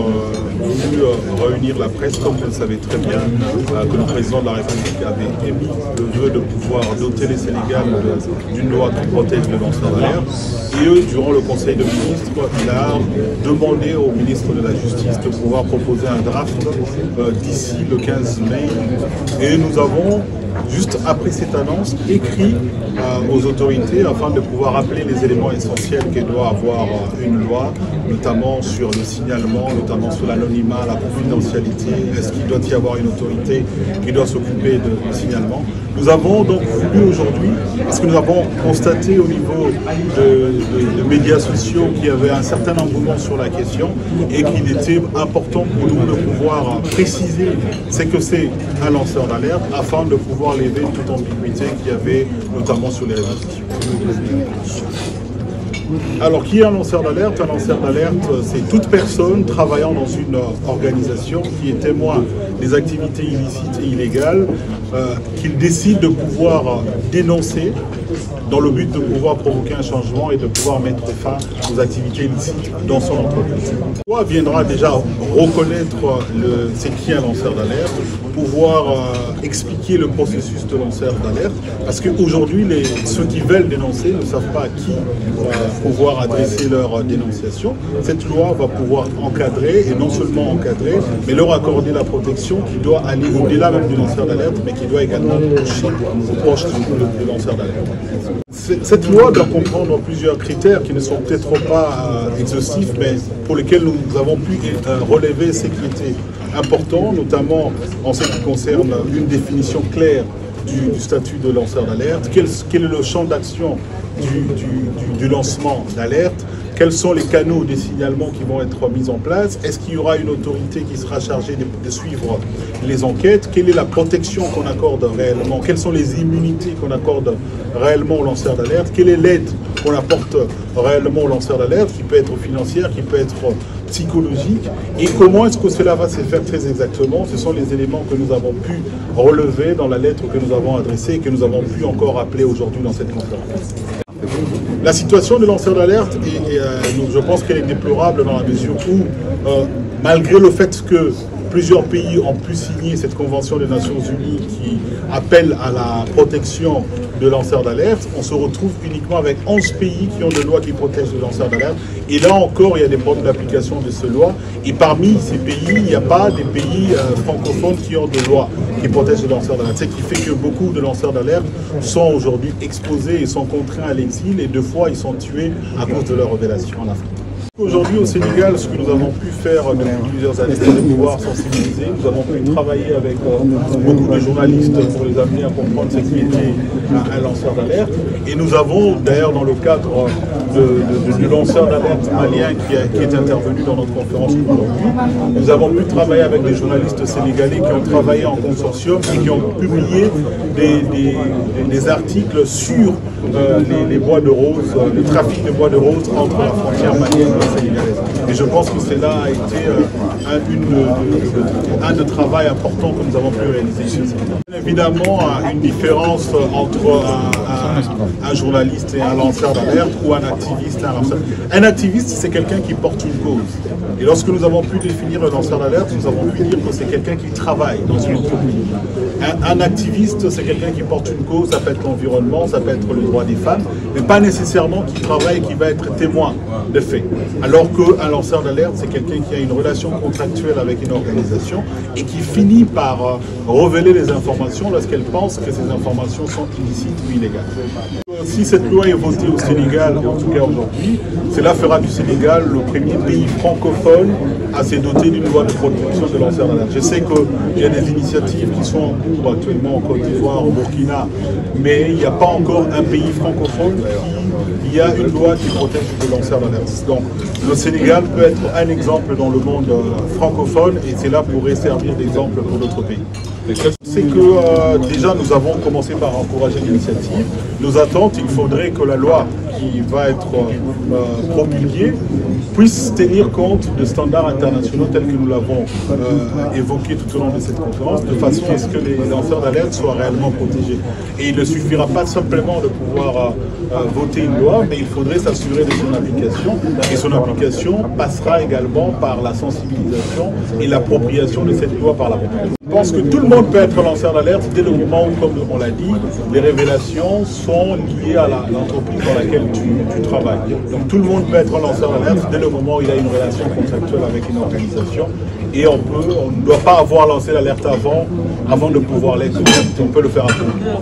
voulu réunir la presse, comme vous le savez très bien, que le président de la République avait émis le vœu de pouvoir doter les Sénégal d'une loi qui protège les lanceurs d'alerte. Et durant le Conseil de ministres, il a demandé au ministre de la Justice de pouvoir proposer un draft d'ici le 15 mai. Et nous avons, juste après cette annonce, écrit aux autorités afin de pouvoir rappeler les éléments essentiels que doit avoir une loi, notamment sur le signalement, notamment sur l'anonymat, la confidentialité. Est-ce qu'il doit y avoir une autorité qui doit s'occuper de signalement? Nous avons donc voulu aujourd'hui, parce que nous avons constaté au niveau de médias sociaux qu'il y avait un certain engouement sur la question et qu'il était important pour nous de pouvoir préciser ce que c'est un lanceur d'alerte afin de pouvoir lever toute ambiguïté qu'il y avait notamment sur les réseaux sociaux. Alors, qui est un lanceur d'alerte? Un lanceur d'alerte, c'est toute personne travaillant dans une organisation qui est témoin des activités illicites et illégales, qu'il décide de pouvoir dénoncer dans le but de pouvoir provoquer un changement et de pouvoir mettre fin aux activités illicites dans son entreprise. La loi viendra déjà reconnaître c'est qui un lanceur d'alerte, pouvoir expliquer le processus de lanceur d'alerte, parce qu'aujourd'hui, ceux qui veulent dénoncer ne savent pas à qui pouvoir adresser leur dénonciation. Cette loi va pouvoir encadrer, et non seulement encadrer, mais leur accorder la protection qui doit aller au-delà même du lanceur d'alerte, mais qui doit également toucher aux proches du lanceur d'alerte. Cette loi doit comprendre plusieurs critères qui ne sont peut-être pas exhaustifs, mais pour lesquels nous avons pu relever ce qui était important, notamment en ce qui concerne une définition claire du statut de lanceur d'alerte, quel est le champ d'action du lancement d'alerte, quels sont les canaux des signalements qui vont être mis en place, est-ce qu'il y aura une autorité qui sera chargée de suivre les enquêtes, quelle est la protection qu'on accorde réellement, quelles sont les immunités qu'on accorde réellement aux lanceurs d'alerte, quelle est l'aide qu'on apporte réellement aux lanceurs d'alerte, qui peut être financière, qui peut être psychologique, et comment est-ce que cela va se faire très exactement. Ce sont les éléments que nous avons pu relever dans la lettre que nous avons adressée et que nous avons pu encore rappeler aujourd'hui dans cette conférence. La situation des lanceurs d'alerte, je pense qu'elle est déplorable dans la mesure où, malgré le fait que plusieurs pays ont pu signer cette convention des Nations Unies qui appelle à la protection de lanceurs d'alerte, on se retrouve uniquement avec 11 pays qui ont des lois qui protègent les lanceurs d'alerte. Et là encore, il y a des problèmes d'application de ces lois. Et parmi ces pays, il n'y a pas des pays francophones qui ont des lois qui protègent les lanceurs d'alerte. Ce qui fait que beaucoup de lanceurs d'alerte sont aujourd'hui exposés et sont contraints à l'exil. Et deux fois, ils sont tués à cause de leur révélation en Afrique. Aujourd'hui au Sénégal, ce que nous avons pu faire depuis plusieurs années, c'est de pouvoir sensibiliser. Nous avons pu travailler avec beaucoup de journalistes pour les amener à comprendre ce qui était un lanceur d'alerte. Et nous avons d'ailleurs dans le cadre du lanceur d'alerte malien qui est intervenu dans notre conférence aujourd'hui, nous avons pu travailler avec des journalistes sénégalais qui ont travaillé en consortium et qui ont publié des articles sur les bois de rose, le trafic de bois de rose entre la frontière malienne et sénégalaise. Et je pense que cela a été un de travail important que nous avons pu réaliser ici. Bien évidemment, une différence entre un journaliste et un lanceur d'alerte ou un activiste et un lanceur. Un activiste, c'est quelqu'un qui porte une cause. Et lorsque nous avons pu définir le lanceur d'alerte, nous avons pu dire que c'est quelqu'un qui travaille dans une entreprise. Un activiste, c'est quelqu'un qui porte une cause, ça peut être l'environnement, ça peut être le droit des femmes, mais pas nécessairement qui travaille et qui va être témoin de faits. Alors qu'un lanceur d'alerte, c'est quelqu'un qui a une relation contractuelle avec une organisation et qui finit par révéler les informations lorsqu'elle pense que ces informations sont illicites ou illégales. Si cette loi est votée au Sénégal, en tout cas aujourd'hui, cela fera du Sénégal le premier pays francophone à se doter d'une loi de protection de lanceurs d'alerte. Je sais qu'il y a des initiatives qui sont en cours actuellement en Côte d'Ivoire, au Burkina, mais il n'y a pas encore un pays francophone qui a une loi qui protège les lanceurs d'alerte. Donc le Sénégal peut être un exemple dans le monde francophone et cela pourrait servir d'exemple pour d'autres pays. C'est que déjà nous avons commencé par encourager l'initiative. Nos attentes, il faudrait que la loi qui va être promulguée puisse tenir compte de standards internationaux tels que nous l'avons évoqué tout au long de cette conférence, de façon à ce que les lanceurs d'alerte soient réellement protégés. Et il ne suffira pas simplement de pouvoir voter une loi, mais il faudrait s'assurer de son application. Et son application passera également par la sensibilisation et l'appropriation de cette loi par la population. Je pense que tout le monde peut être lanceur d'alerte dès le moment où, comme on l'a dit, les révélations sont liées à l'entreprise dans laquelle tu travailles. Donc tout le monde peut être lanceur d'alerte dès le moment où il a une relation contractuelle avec une organisation. Et on ne doit pas avoir lancé l'alerte avant de pouvoir l'être. On peut le faire à tout moment.